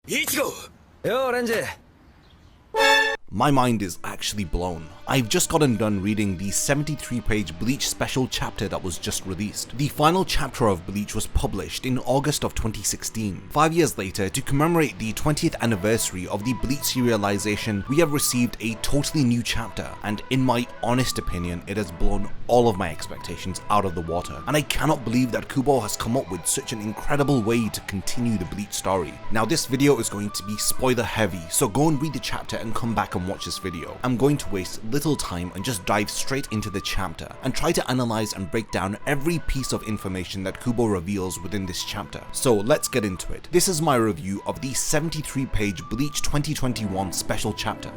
Ichigo! Yo, Renji! My mind is actually blown. I've just gotten done reading the 73-page Bleach special chapter that was just released. The final chapter of Bleach was published in August of 2016. 5 years later, to commemorate the 20th anniversary of the Bleach serialization, we have received a totally new chapter, and in my honest opinion, it has blown all of my expectations out of the water. And I cannot believe that Kubo has come up with such an incredible way to continue the Bleach story. Now this video is going to be spoiler heavy, so go and read the chapter and come back and watch this video. I'm going to waste little time and just dive straight into the chapter and try to analyze and break down every piece of information that Kubo reveals within this chapter. So let's get into it. This is my review of the 73-page Bleach 2021 special chapter.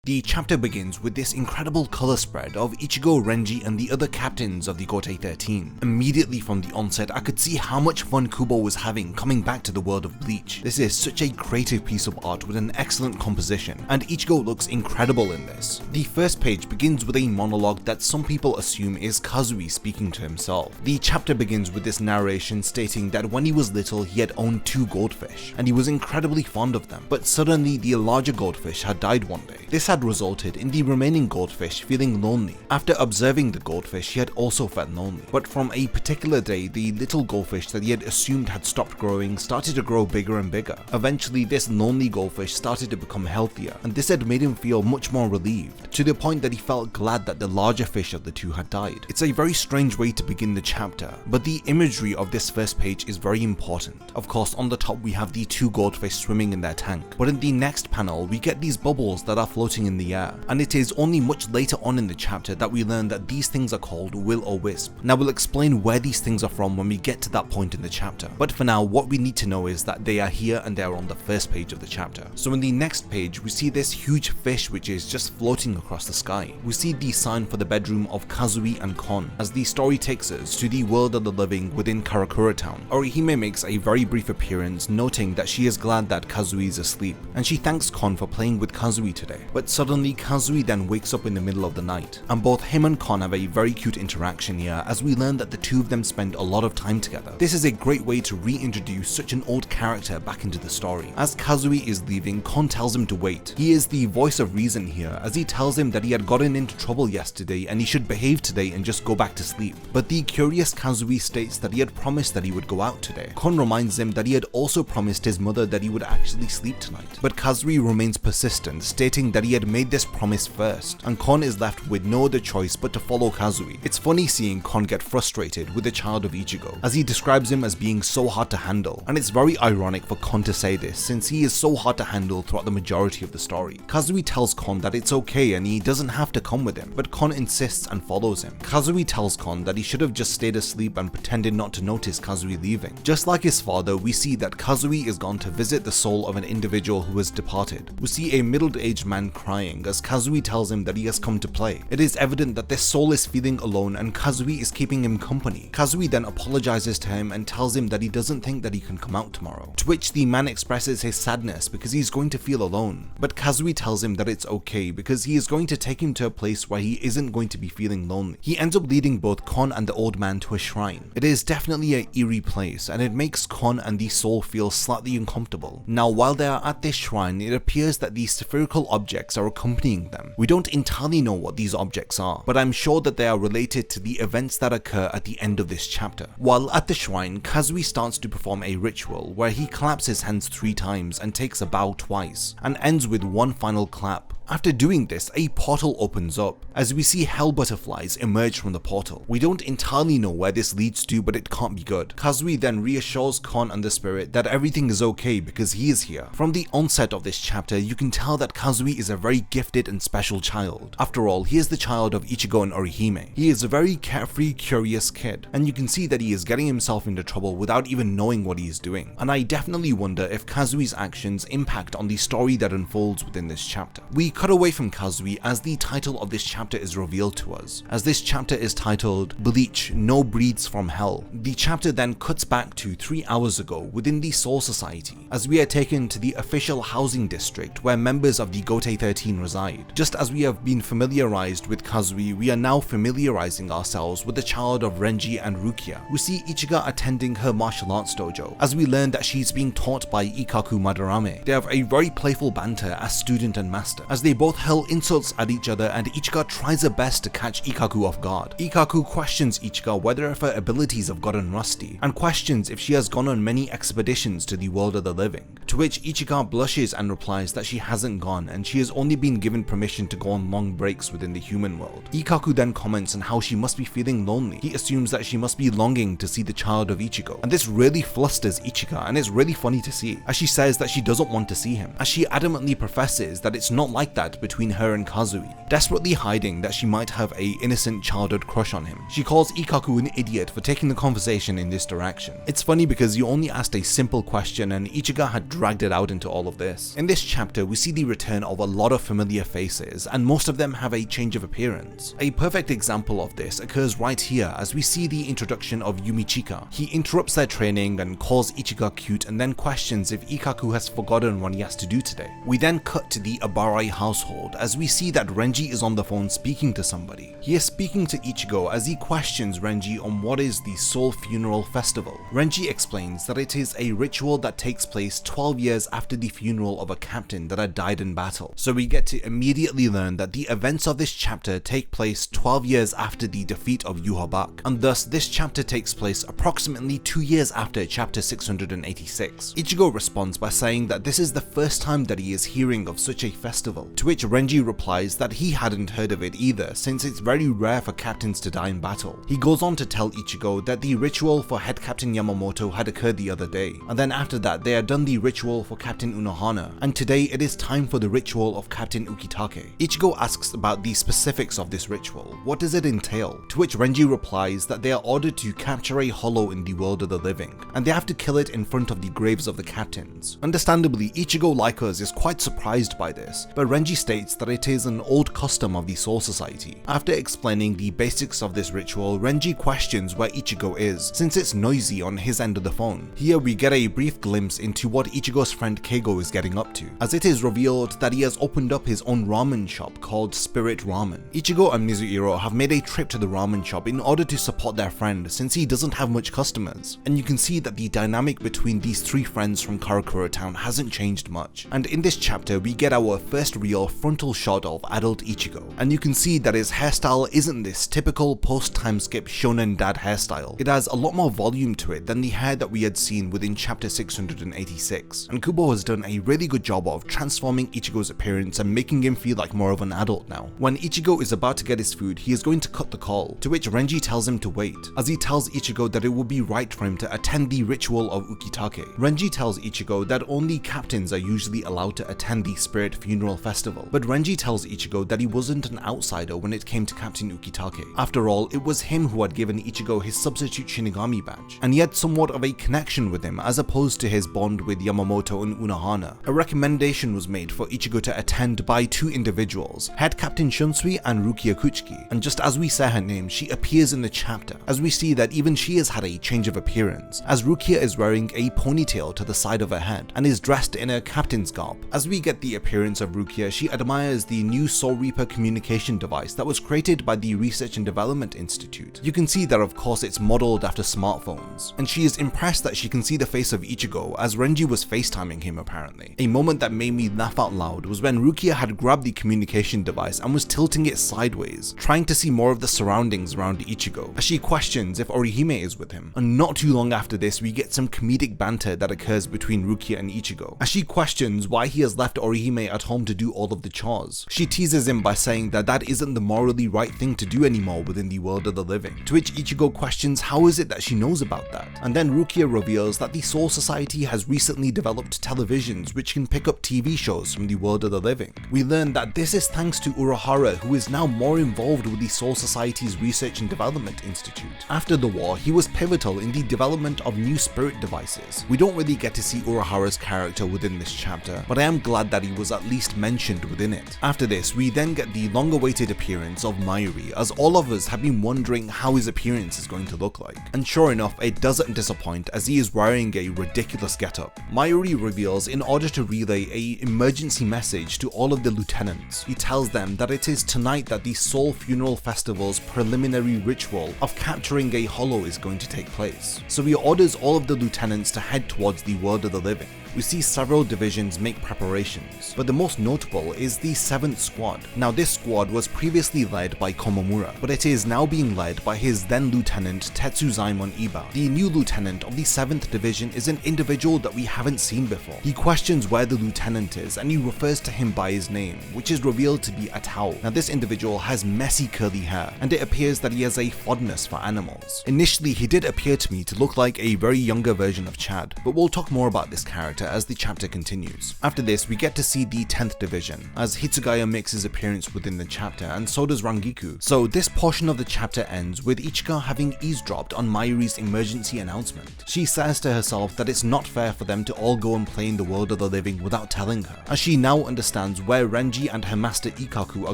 The chapter begins with this incredible color spread of Ichigo, Renji and the other captains of the Gotei 13. Immediately from the onset, I could see how much fun Kubo was having coming back to the world of Bleach. This is such a creative piece of art with an excellent composition, and Ichigo looks incredible in this. The first page begins with a monologue that some people assume is Kazui speaking to himself. The chapter begins with this narration stating that when he was little he had owned 2 goldfish, and he was incredibly fond of them, but suddenly the larger goldfish had died one day. This had resulted in the remaining goldfish feeling lonely. After observing the goldfish, he had also felt lonely. But from a particular day, the little goldfish that he had assumed had stopped growing started to grow bigger and bigger. Eventually, this lonely goldfish started to become healthier, and this had made him feel much more relieved, to the point that he felt glad that the larger fish of the 2 had died. It's a very strange way to begin the chapter, but the imagery of this first page is very important. Of course, on the top we have the 2 goldfish swimming in their tank, but in the next panel we get these bubbles that are floating in the air, and it is only much later on in the chapter that we learn that these things are called will-o-wisp. Now we'll explain where these things are from when we get to that point in the chapter, but for now what we need to know is that they are here and they are on the first page of the chapter. So in the next page we see this huge fish which is just floating across the sky. We see the sign for the bedroom of Kazui and Kon as the story takes us to the world of the living within Karakura town. Orihime makes a very brief appearance, noting that she is glad that Kazui is asleep, and she thanks Kon for playing with Kazui today. But suddenly Kazui then wakes up in the middle of the night, and both him and Kon have a very cute interaction here as we learn that the 2 of them spend a lot of time together. This is a great way to reintroduce such an old character back into the story. As Kazui is leaving, Kon tells him to wait. He is the voice of reason here as he tells him that he had gotten into trouble yesterday and he should behave today and just go back to sleep. But the curious Kazui states that he had promised that he would go out today. Kon reminds him that he had also promised his mother that he would actually sleep tonight. But Kazui remains persistent, stating that he had made this promise first, and Kon is left with no other choice but to follow Kazui. It's funny seeing Kon get frustrated with the child of Ichigo, as he describes him as being so hard to handle, and it's very ironic for Kon to say this since he is so hard to handle throughout the majority of the story. Kazui tells Kon that it's okay and he doesn't have to come with him, but Kon insists and follows him. Kazui tells Kon that he should have just stayed asleep and pretended not to notice Kazui leaving. Just like his father, we see that Kazui is gone to visit the soul of an individual who has departed. We see a middle-aged man crying as Kazui tells him that he has come to play. It is evident that this soul is feeling alone and Kazui is keeping him company. Kazui then apologizes to him and tells him that he doesn't think that he can come out tomorrow, to which the man expresses his sadness because he's going to feel alone. But Kazui tells him that it's okay because he is going to take him to a place where he isn't going to be feeling lonely. He ends up leading both Kon and the old man to a shrine. It is definitely an eerie place and it makes Kon and the soul feel slightly uncomfortable. Now while they are at this shrine, it appears that these spherical objects are accompanying them. We don't entirely know what these objects are, but I'm sure that they are related to the events that occur at the end of this chapter. While at the shrine, Kazui starts to perform a ritual where he claps his hands 3 times and takes a bow twice, and ends with one final clap. After doing this, a portal opens up, as we see hell butterflies emerge from the portal. We don't entirely know where this leads to, but it can't be good. Kazui then reassures Kon and the spirit that everything is okay because he is here. From the onset of this chapter, you can tell that Kazui is a very gifted and special child. After all, he is the child of Ichigo and Orihime. He is a very carefree, curious kid, and you can see that he is getting himself into trouble without even knowing what he is doing. And I definitely wonder if Kazui's actions impact on the story that unfolds within this chapter. We cut away from Kazui as the title of this chapter is revealed to us, as this chapter is titled Bleach, No Breeds from Hell. The chapter then cuts back to 3 hours ago within the Soul Society, as we are taken to the official housing district where members of the Gotei 13 reside. Just as we have been familiarized with Kazui, we are now familiarizing ourselves with the child of Renji and Rukia. We see Ichiga attending her martial arts dojo, as we learn that she's being taught by Ikkaku Madarame. They have a very playful banter as student and master, as they both hurl insults at each other and Ichiga tries her best to catch Ikkaku off guard. Ikkaku questions Ichiga whether if her abilities have gotten rusty, and questions if she has gone on many expeditions to the world of the living, to which Ichiga blushes and replies that she hasn't gone and she has only been given permission to go on long breaks within the human world. Ikkaku then comments on how she must be feeling lonely. He assumes that she must be longing to see the child of Ichigo, and this really flusters Ichiga, and it's really funny to see, as she says that she doesn't want to see him, as she adamantly professes that it's not like that between her and Kazui, desperately hiding that she might have a innocent childhood crush on him. She calls Ikkaku an idiot for taking the conversation in this direction. It's funny because you only asked a simple question and Ichiga had dragged it out into all of this. In this chapter, we see the return of a lot of familiar faces, and most of them have a change of appearance. A perfect example of this occurs right here as we see the introduction of Yumichika. He interrupts their training and calls Ichiga cute and then questions if Ikkaku has forgotten what he has to do today. We then cut to the Abarai household as we see that Renji is on the phone speaking to somebody. He is speaking to Ichigo as he questions Renji on what is the Soul Funeral Festival. Renji explains that it is a ritual that takes place 12 years after the funeral of a captain that had died in battle. So we get to immediately learn that the events of this chapter take place 12 years after the defeat of Yhwach, and thus this chapter takes place approximately 2 years after chapter 686. Ichigo responds by saying that this is the first time that he is hearing of such a festival, to which Renji replies that he hadn't heard of it either, since it's very rare for captains to die in battle. He goes on to tell Ichigo that the ritual for head captain Yamamoto had occurred the other day, and then after that they had done the ritual for Captain Unohana, and today it is time for the ritual of Captain Ukitake. Ichigo asks about the specifics of this ritual. What does it entail? To which Renji replies that they are ordered to capture a hollow in the world of the living, and they have to kill it in front of the graves of the captains. Understandably, Ichigo, like us, is quite surprised by this, but Renji states that it is an old custom of the Soul Society. After explaining the basics of this ritual, Renji questions where Ichigo is, since it's noisy on his end of the phone. Here we get a brief glimpse into what Ichigo's friend Keigo is getting up to, as it is revealed that he has opened up his own ramen shop called Spirit Ramen. Ichigo and Mizuhiro have made a trip to the ramen shop in order to support their friend since he doesn't have much customers, and you can see that the dynamic between these three friends from Karakura Town hasn't changed much. And in this chapter we get our first real frontal shot of adult Ichigo, and you can see that his hairstyle isn't this typical post-time skip shonen dad hairstyle. It has a lot more volume to it than the hair that we had seen within chapter 686, and Kubo has done a really good job of transforming Ichigo's appearance and making him feel like more of an adult now. When Ichigo is about to get his food, he is going to cut the call, to which Renji tells him to wait, as he tells Ichigo that it would be right for him to attend the ritual of Ukitake. Renji tells Ichigo that only captains are usually allowed to attend the Spirit Funeral Festival, but Renji tells Ichigo that he wasn't an outsider when it came to Captain Ukitake. After all, it was him who had given Ichigo his substitute Shinigami badge, and he had somewhat of a connection with him as opposed to his bond with Yamamoto and Unohana. A recommendation was made for Ichigo to attend by two individuals, Head Captain Shunsui and Rukia Kuchiki, and just as we say her name, she appears in the chapter, as we see that even she has had a change of appearance, as Rukia is wearing a ponytail to the side of her head and is dressed in a captain's garb. As we get the appearance of Rukia, she admires the new Soul Reaper communication device that was created by the Research and Development Institute. You can see that of course it's modeled after smartphones, and she is impressed that she can see the face of Ichigo as Renji was FaceTiming him apparently. A moment that made me laugh out loud was when Rukia had grabbed the communication device and was tilting it sideways, trying to see more of the surroundings around Ichigo, as she questions if Orihime is with him. And not too long after this we get some comedic banter that occurs between Rukia and Ichigo, as she questions why he has left Orihime at home to do all of the chores. She teases him by saying that that isn't the morally right thing to do anymore within the world of the living, to which Ichigo questions how is it that she knows about that, and then Rukia reveals that the Soul Society has recently developed televisions which can pick up TV shows from the world of the living. We learn that this is thanks to Urahara, who is now more involved with the Soul Society's Research and Development Institute. After the war, he was pivotal in the development of new spirit devices. We don't really get to see Urahara's character within this chapter, but I am glad that he was at least mentioned functioned within it. After this, we then get the long-awaited appearance of Mayuri, as all of us have been wondering how his appearance is going to look like. And sure enough, it doesn't disappoint as he is wearing a ridiculous getup. Mayuri reveals in order to relay an emergency message to all of the lieutenants. He tells them that it is tonight that the Soul Funeral Festival's preliminary ritual of capturing a hollow is going to take place. So he orders all of the lieutenants to head towards the world of the living. We see several divisions make preparations, but the most notable is the 7th Squad. Now this squad was previously led by Komamura, but it is now being led by his then lieutenant Tetsuzaimon Iba. The new lieutenant of the 7th Division is an individual that we haven't seen before. He questions where the lieutenant is and he refers to him by his name, which is revealed to be Atao. Now this individual has messy curly hair, and it appears that he has a fondness for animals. Initially he did appear to me to look like a very younger version of Chad, but we'll talk more about this character as the chapter continues. After this, we get to see the 10th Division, as Hitsugaya makes his appearance within the chapter, and so does Rangiku. So this portion of the chapter ends with Ichika having eavesdropped on Mayuri's emergency announcement. She says to herself that it's not fair for them to all go and play in the world of the living without telling her, as she now understands where Renji and her master Ikaku are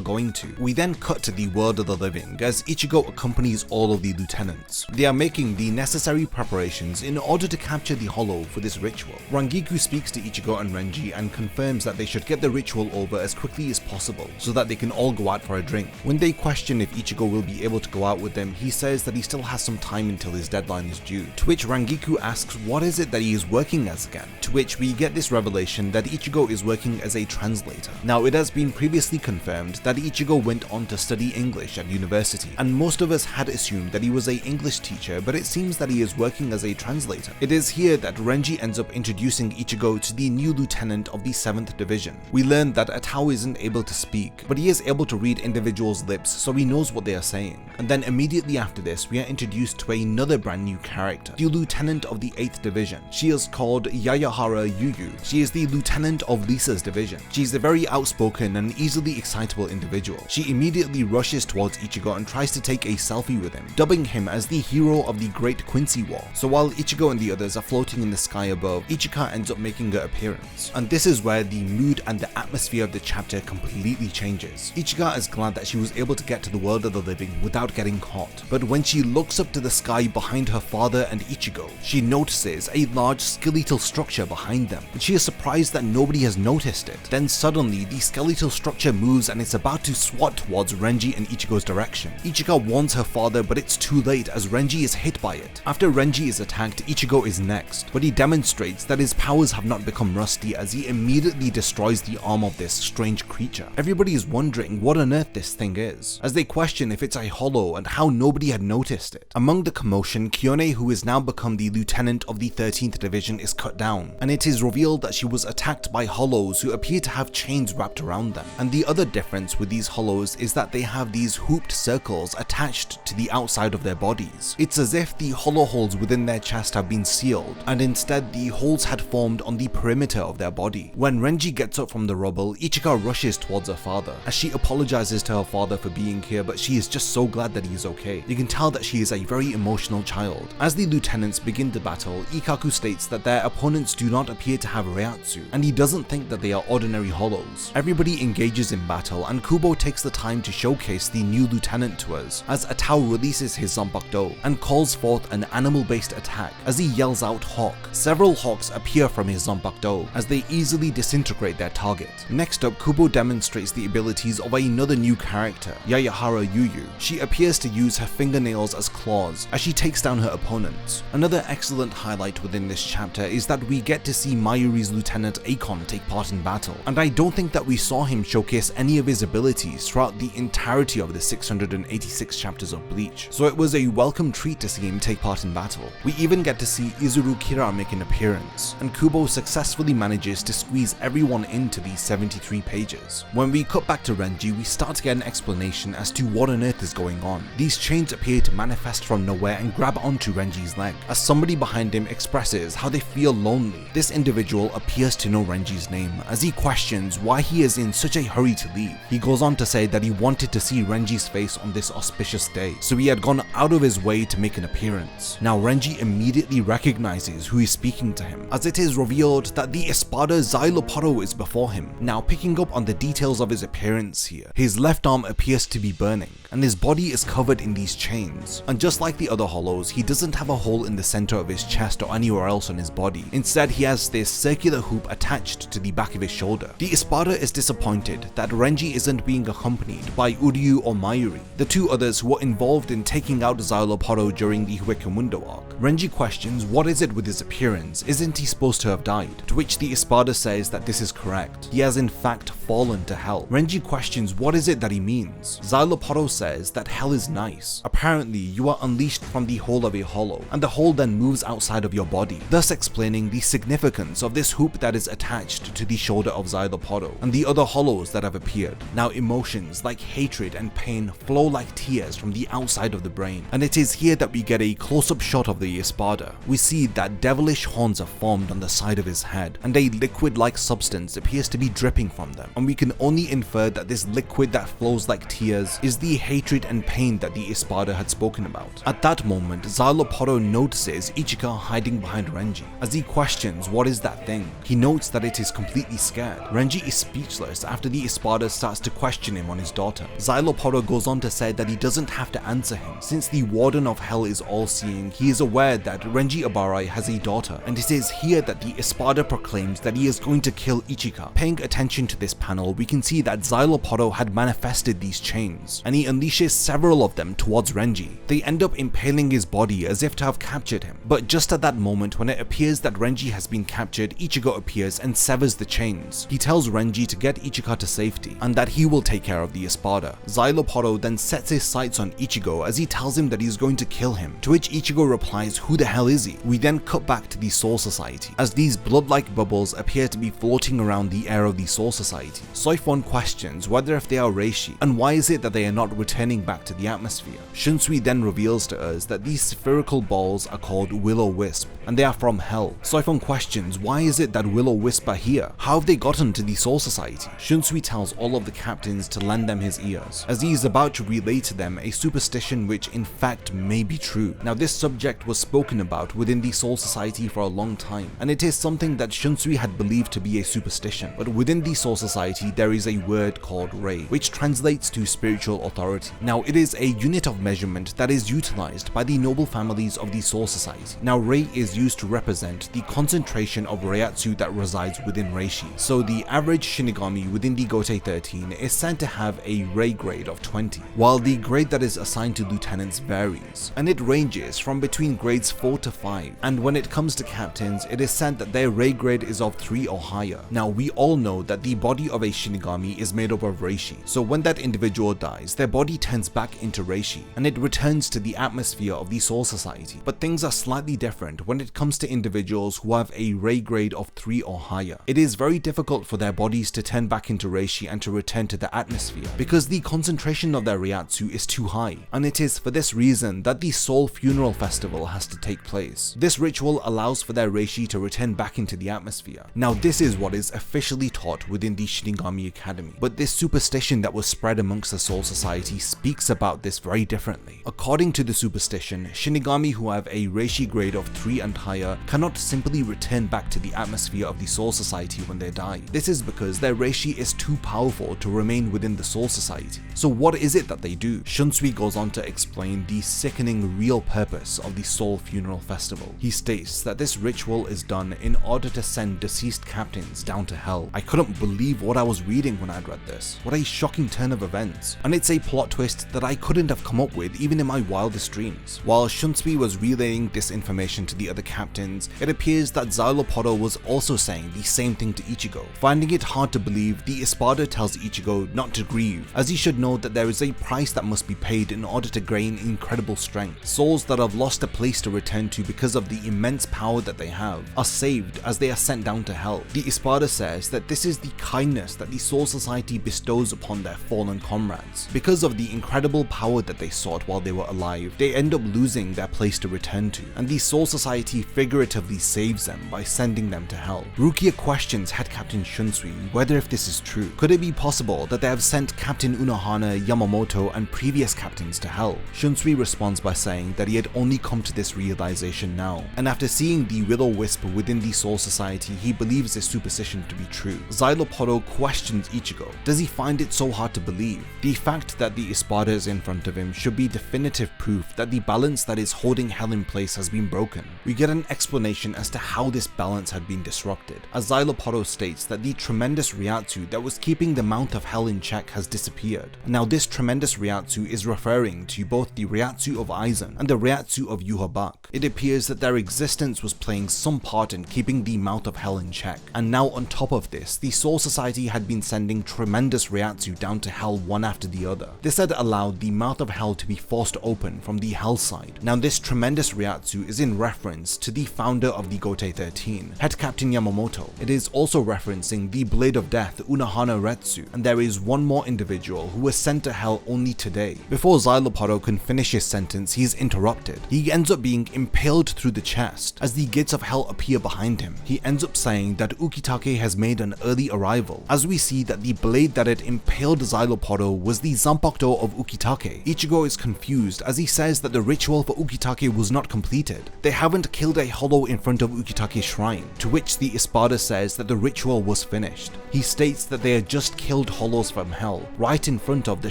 going to. We then cut to the world of the living as Ichigo accompanies all of the lieutenants. They are making the necessary preparations in order to capture the hollow for this ritual. Rangiku speaks to Ichigo and Renji and confirms that they should get the ritual over as quickly as possible so that they can all go out for a drink. When they question if Ichigo will be able to go out with them, he says that he still has some time until his deadline is due, to which Rangiku asks what is it that he is working as again, to which we get this revelation that Ichigo is working as a translator. Now it has been previously confirmed that Ichigo went on to study English at university, and most of us had assumed that he was an English teacher, but it seems that he is working as a translator. It is here that Renji ends up introducing Ichigo to the new lieutenant of the 7th Division. We learn that Atao isn't able to speak, but he is able to read individuals' lips, so he knows what they are saying. And then immediately after this, we are introduced to another brand new character, the lieutenant of the 8th Division. She is called Yayahara Yuyu. She is the lieutenant of Lisa's division. She is a very outspoken and easily excitable individual. She immediately rushes towards Ichigo and tries to take a selfie with him, dubbing him as the hero of the Great Quincy War. So while Ichigo and the others are floating in the sky above, Ichika ends up making her appearance. And this is where the mood and the atmosphere of the chapter completely changes. Ichika is glad that she was able to get to the world of the living without getting caught. But when she looks up to the sky behind her father and Ichigo, she notices a large skeletal structure behind them, and she is surprised that nobody has noticed it. Then suddenly, the skeletal structure moves and it's about to swat towards Renji and Ichigo's direction. Ichika warns her father, but it's too late as Renji is hit by it. After Renji is attacked, Ichigo is next, but he demonstrates that his powers have not become rusty as he immediately destroys the arm of this strange creature. Everybody is wondering what on earth this thing is, as they question if it's a hollow and how nobody had noticed it. Among the commotion, Kyone, who has now become the lieutenant of the 13th Division, is cut down, and it is revealed that she was attacked by hollows who appear to have chains wrapped around them. And the other difference with these hollows is that they have these hooped circles attached to the outside of their bodies. It's as if the hollow holes within their chest have been sealed, and instead the holes had formed on the perimeter of their body. When Renji gets up from the rubble, Ichika rushes towards her father, as she apologizes to her father for being here, but she is just so glad that he is okay. You can tell that she is a very emotional child. As the lieutenants begin the battle, Ikaku states that their opponents do not appear to have Reiatsu, and he doesn't think that they are ordinary hollows. Everybody engages in battle, and Kubo takes the time to showcase the new lieutenant to us, as Atao releases his Zanpakuto and calls forth an animal-based attack as he yells out Hawk. Several hawks appear from his Zanpakuto as they easily disintegrate their target. Next up, Kubo demonstrates the abilities of another new character, Yayahara Yuyu. She appears to use her fingernails as claws as she takes down her opponents. Another excellent highlight within this chapter is that we get to see Mayuri's lieutenant Akon take part in battle, and I don't think that we saw him showcase any of his abilities throughout the entirety of the 686 chapters of Bleach, so it was a welcome treat to see him take part in battle. We even get to see Izuru Kira make an appearance, and Kubo successfully manages to squeeze everyone into these 73 pages. When we cut back to Renji, we start to get an explanation as to what on earth is going on. These chains appear to manifest from nowhere and grab onto Renji's leg, as somebody behind him expresses how they feel lonely. This individual appears to know Renji's name, as he questions why he is in such a hurry to leave. He goes on to say that he wanted to see Renji's face on this auspicious day, so he had gone out of his way to make an appearance. Now Renji immediately recognizes who is speaking to him, as it is revealed that the Espada Szayelaporro is before him. Now picking up on the details of his appearance here, his left arm appears to be burning, and his body is covered in these chains. And just like the other hollows, he doesn't have a hole in the center of his chest or anywhere else on his body. Instead, he has this circular hoop attached to the back of his shoulder. The Espada is disappointed that Renji isn't being accompanied by Uryu or Mayuri, the two others who were involved in taking out Szayelaporro during the Huecamundo arc. Renji questions what is it with his appearance, isn't he supposed to have died? To which the Espada says that this is correct. He has in fact fallen to hell. Renji questions what is it that he means. Szayelaporro says that hell is nice. Apparently, you are unleashed from the hole of a hollow, and the hole then moves outside of your body, thus explaining the significance of this hoop that is attached to the shoulder of Szayelaporro and the other hollows that have appeared. Now, emotions like hatred and pain flow like tears from the outside of the brain, and it is here that we get a close-up shot of the Espada. We see that devilish horns are formed on the side of his head, and a liquid-like substance appears to be dripping from them, and we can only infer that this liquid that flows like tears is the hatred and pain that the Espada had spoken about. At that moment, Szayelaporro notices Ichika hiding behind Renji. As he questions what is that thing, he notes that it is completely scared. Renji is speechless after the Espada starts to question him on his daughter. Szayelaporro goes on to say that he doesn't have to answer him, since the Warden of Hell is all-seeing. He is aware that Renji Abarai has a daughter, and it is here that the Espada proclaims that he is going to kill Ichika. Paying attention to this panel, we can see that Szayelaporro had manifested these chains, and he unleashes several of them towards Renji. They end up impaling his body as if to have captured him, but just at that moment when it appears that Renji has been captured, Ichigo appears and severs the chains. He tells Renji to get Ichika to safety, and that he will take care of the Espada. Szayelaporro then sets his sights on Ichigo as he tells him that he is going to kill him, to which Ichigo replies, who the hell is he? We then cut back to the Soul Society, as these blood-like bubbles appear to be floating around the air of the Soul Society. Soifon questions whether if they are reishi, and why is it that they are not returning back to the atmosphere. Shunsui then reveals to us that these spherical balls are called Will-O-Wisp, and they are from Hell. Soifon questions why is it that Will-O-Wisp are here? How have they gotten to the Soul Society? Shunsui tells all of the captains to lend them his ears, as he is about to relay to them a superstition which in fact may be true. Now, this subject was spoken about within the Soul Society for a long time, and it is something that Shunsui had believed to be a superstition. But within the Soul Society there is a word called Rei, which translates to spiritual authority. Now, it is a unit of measurement that is utilized by the noble families of the Soul Society. Now, Rei is used to represent the concentration of Reiatsu that resides within Reishi. So the average Shinigami within the Gotei 13 is said to have a Rei grade of 20, while the grade that is assigned to lieutenants varies, and it ranges from between grades 4 to 5, and when it comes to captains, it is said that their Rei grade is of 3 or higher. Now, we all know that the body of a Shinigami is made up of Reishi, so when that individual dies, their body turns back into Reishi, and it returns to the atmosphere of the Soul Society. But things are slightly different when it comes to individuals who have a Rei grade of 3 or higher. It is very difficult for their bodies to turn back into Reishi and to return to the atmosphere, because the concentration of their Reiatsu is too high, and it is for this reason that the Soul Funeral Festival has to take place. This ritual allows for their Reishi to return back into the atmosphere. Now, this is what is officially taught within the Shinigami Academy, but this superstition that was spread amongst the Soul Society speaks about this very differently. According to the superstition, Shinigami who have a Reishi grade of 3 and higher cannot simply return back to the atmosphere of the Soul Society when they die. This is because their Reishi is too powerful to remain within the Soul Society. So what is it that they do? Shunsui goes on to explain the sickening real purpose of the Soul Funeral Festival. He states that this ritual is done in order to send deceased captains down to hell. I couldn't believe what I was reading when I'd read this. What a shocking turn of events. And it's a plot twist that I couldn't have come up with even in my wildest dreams. While Shunsui was relaying this information to the other captains, it appears that Szayelaporro was also saying the same thing to Ichigo. Finding it hard to believe, the Espada tells Ichigo not to grieve, as he should know that there is a price that must be paid in order to gain incredible strength. Souls that have lost a place to return to because of the immense power that they have are saved as they are sent down to hell. The Espada says that this is the kindness that the Soul Society bestows upon their fallen comrades. Because of of the incredible power that they sought while they were alive, they end up losing their place to return to, and the Soul Society figuratively saves them by sending them to hell. Rukia questions Head Captain Shunsui whether if this is true. Could it be possible that they have sent Captain Unohana, Yamamoto, and previous captains to hell? Shunsui responds by saying that he had only come to this realization now, and after seeing the will-o-wisp within the Soul Society, he believes this superstition to be true. Szayelaporro questions Ichigo. Does he find it so hard to believe? The fact that the Espada is in front of him should be definitive proof that the balance that is holding hell in place has been broken. We get an explanation as to how this balance had been disrupted, as Szayelaporro states that the tremendous Ryatsu that was keeping the mouth of hell in check has disappeared. Now this tremendous Ryatsu is referring to both the Ryatsu of Aizen and the Ryatsu of Yhwach. It appears that their existence was playing some part in keeping the mouth of hell in check, and now on top of this, the Soul Society had been sending tremendous Ryatsu down to hell one after the other. This had allowed the mouth of hell to be forced open from the hell side. Now this tremendous Ryatsu is in reference to the founder of the Gotei 13, Head Captain Yamamoto. It is also referencing the Blade of Death Unohana Retsu, and there is one more individual who was sent to hell only today. Before Szayelaporro can finish his sentence, he is interrupted. He ends up being impaled through the chest. As the gates of hell appear behind him, he ends up saying that Ukitake has made an early arrival, as we see that the blade that had impaled Szayelaporro was the Zanpakuto of Ukitake. Ichigo is confused as he says that the ritual for Ukitake was not completed. They haven't killed a hollow in front of Ukitake's shrine, to which the Espada says that the ritual was finished. He states that they had just killed hollows from hell, right in front of the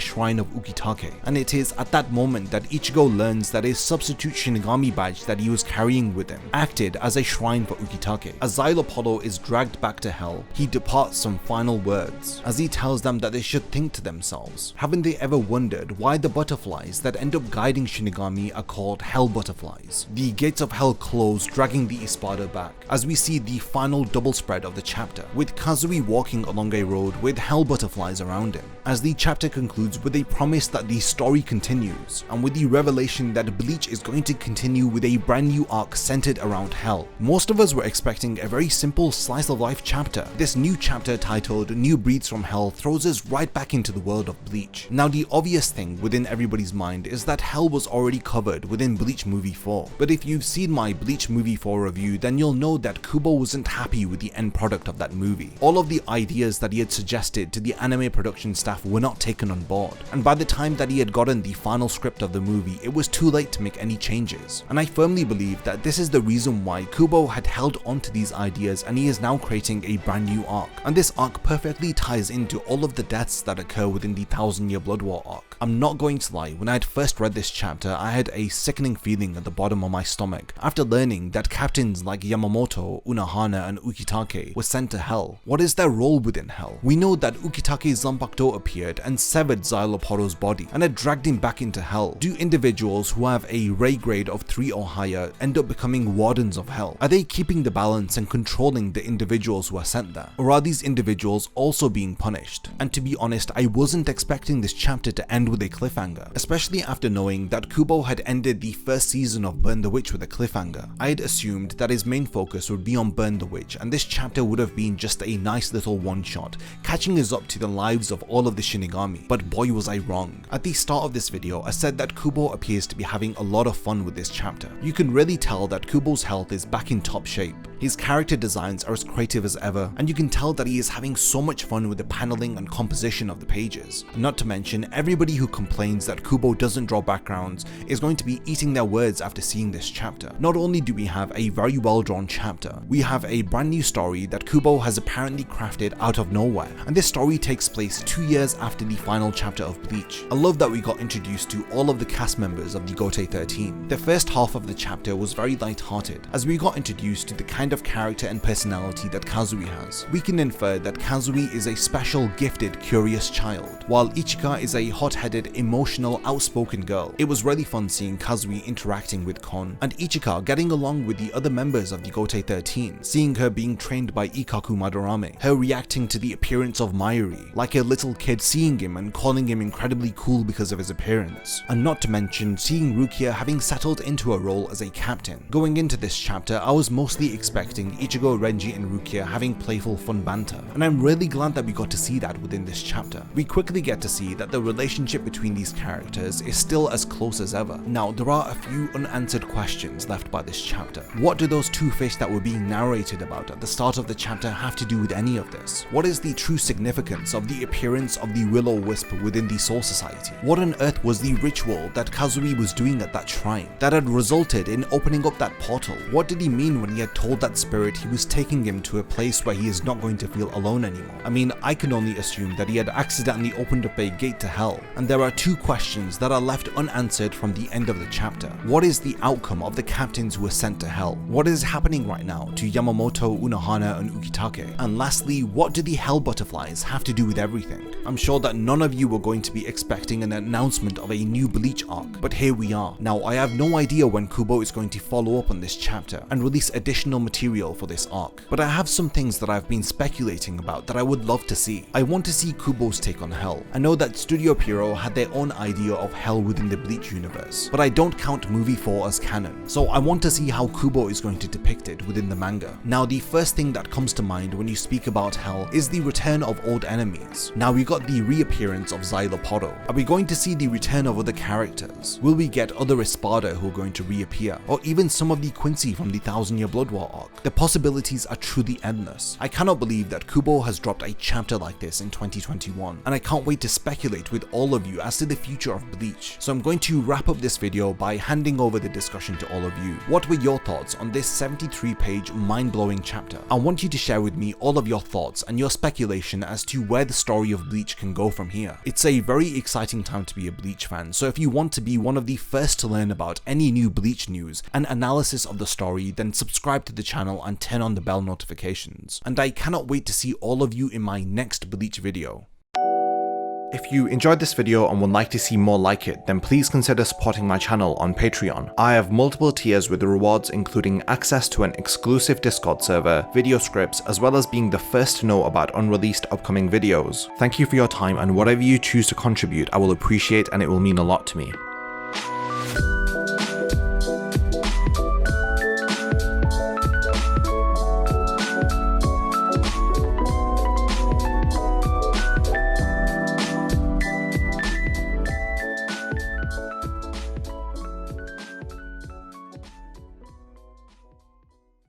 shrine of Ukitake, and it is at that moment that Ichigo learns that his substitute Shinigami badge that he was carrying with him acted as a shrine for Ukitake. As Szayelaporro is dragged back to hell, he departs some final words, as he tells them that they should think to themselves, haven't they ever wondered why the butterflies that end up guiding Shinigami are called hell butterflies? The gates of hell close, dragging the Espada back, as we see the final double spread of the chapter, with Kazui walking along a road with hell butterflies around him, as the chapter concludes with a promise that the story continues, and with the revelation that Bleach is going to continue with a brand new arc centered around hell. Most of us were expecting a very simple slice of life chapter. This new chapter titled New Breeds from Hell throws us right back into the world of Bleach. Now the obvious thing within everybody's mind is that hell was already covered within Bleach Movie 4, but if you've seen my Bleach Movie 4 review, then you'll know that Kubo wasn't happy with the end product of that movie. All of the ideas that he had suggested to the anime production staff were not taken on board, and by the time that he had gotten the final script of the movie, it was too late to make any changes. And I firmly believe that this is the reason why Kubo had held onto these ideas, and he is now creating a brand new arc. And this arc perfectly ties into all of the deaths that occur within the 1000-Year Blood War arc. I'm not going to lie, when I had first read this chapter, I had a sickening feeling at the bottom of my stomach after learning that captains like Yamamoto, Unohana, and Ukitake were sent to hell. What is their role within hell? We know that Ukitake's Zanpakuto appeared and severed Szayelaporro's body and had dragged him back into hell. Do individuals who have a Ray grade of 3 or higher end up becoming wardens of hell? Are they keeping the balance and controlling the individuals who are sent there? Or are these individuals also being punished? And to be honest, I wasn't expecting this chapter to end with a cliffhanger, especially after knowing that Kubo had ended the first season of Burn the Witch with a cliffhanger. I had assumed that his main focus would be on Burn the Witch, and this chapter would have been just a nice little one-shot, catching us up to the lives of all of the Shinigami, but boy was I wrong. At the start of this video, I said that Kubo appears to be having a lot of fun with this chapter. You can really tell that Kubo's health is back in top shape. His character designs are as creative as ever, and you can tell that he is having so much fun with the paneling and composition of the pages. Not to mention, everybody who complains that Kubo doesn't draw backgrounds is going to be eating their words after seeing this chapter. Not only do we have a very well drawn chapter, we have a brand new story that Kubo has apparently crafted out of nowhere, and this story takes place 2 years after the final chapter of Bleach. I love that we got introduced to all of the cast members of the Gotei 13. The first half of the chapter was very light-hearted, as we got introduced to the kind of character and personality that Kazui has. We can infer that Kazui is a special, gifted, curious child, while Ichika is a hot-headed, emotional, outspoken girl. It was really fun seeing Kazui interacting with Kon, and Ichika getting along with the other members of the Gotei 13, seeing her being trained by Ikkaku Madarame, her reacting to the appearance of Mayuri, like a little kid seeing him and calling him incredibly cool because of his appearance, and not to mention seeing Rukia having settled into a role as a captain. Going into this chapter, I was mostly expecting expecting Ichigo, Renji and Rukia having playful fun banter, and I'm really glad that we got to see that within this chapter. We quickly get to see that the relationship between these characters is still as close as ever. Now, there are a few unanswered questions left by this chapter. What do those two fish that were being narrated about at the start of the chapter have to do with any of this? What is the true significance of the appearance of the Will-O-Wisp within the Soul Society? What on earth was the ritual that Kazui was doing at that shrine that had resulted in opening up that portal? What did he mean when he had told that spirit he was taking him to a place where he is not going to feel alone anymore? I mean, I can only assume that he had accidentally opened up a gate to hell, and there are two questions that are left unanswered from the end of the chapter. What is the outcome of the captains who were sent to hell? What is happening right now to Yamamoto, Unohana and Ukitake? And lastly, what do the hell butterflies have to do with everything? I'm sure that none of you were going to be expecting an announcement of a new Bleach arc, but here we are. Now, I have no idea when Kubo is going to follow up on this chapter and release additional material for this arc, but I have some things that I've been speculating about that I would love to see. I want to see Kubo's take on hell. I know that Studio Pierrot had their own idea of hell within the Bleach universe, but I don't count movie 4 as canon, so I want to see how Kubo is going to depict it within the manga. Now, the first thing that comes to mind when you speak about hell is the return of old enemies. Now, we got the reappearance of Szayelaporro. Are we going to see the return of other characters? Will we get other Espada who are going to reappear, or even some of the Quincy from the 1000-Year Blood War arc? The possibilities are truly endless. I cannot believe that Kubo has dropped a chapter like this in 2021, and I can't wait to speculate with all of you as to the future of Bleach. So I'm going to wrap up this video by handing over the discussion to all of you. What were your thoughts on this 73-page mind-blowing chapter? I want you to share with me all of your thoughts and your speculation as to where the story of Bleach can go from here. It's a very exciting time to be a Bleach fan, so if you want to be one of the first to learn about any new Bleach news and analysis of the story, then subscribe to the channel and turn on the bell notifications. And I cannot wait to see all of you in my next Bleach video. If you enjoyed this video and would like to see more like it, then please consider supporting my channel on Patreon. I have multiple tiers with rewards including access to an exclusive Discord server, video scripts, as well as being the first to know about unreleased upcoming videos. Thank you for your time, and whatever you choose to contribute I will appreciate, and it will mean a lot to me.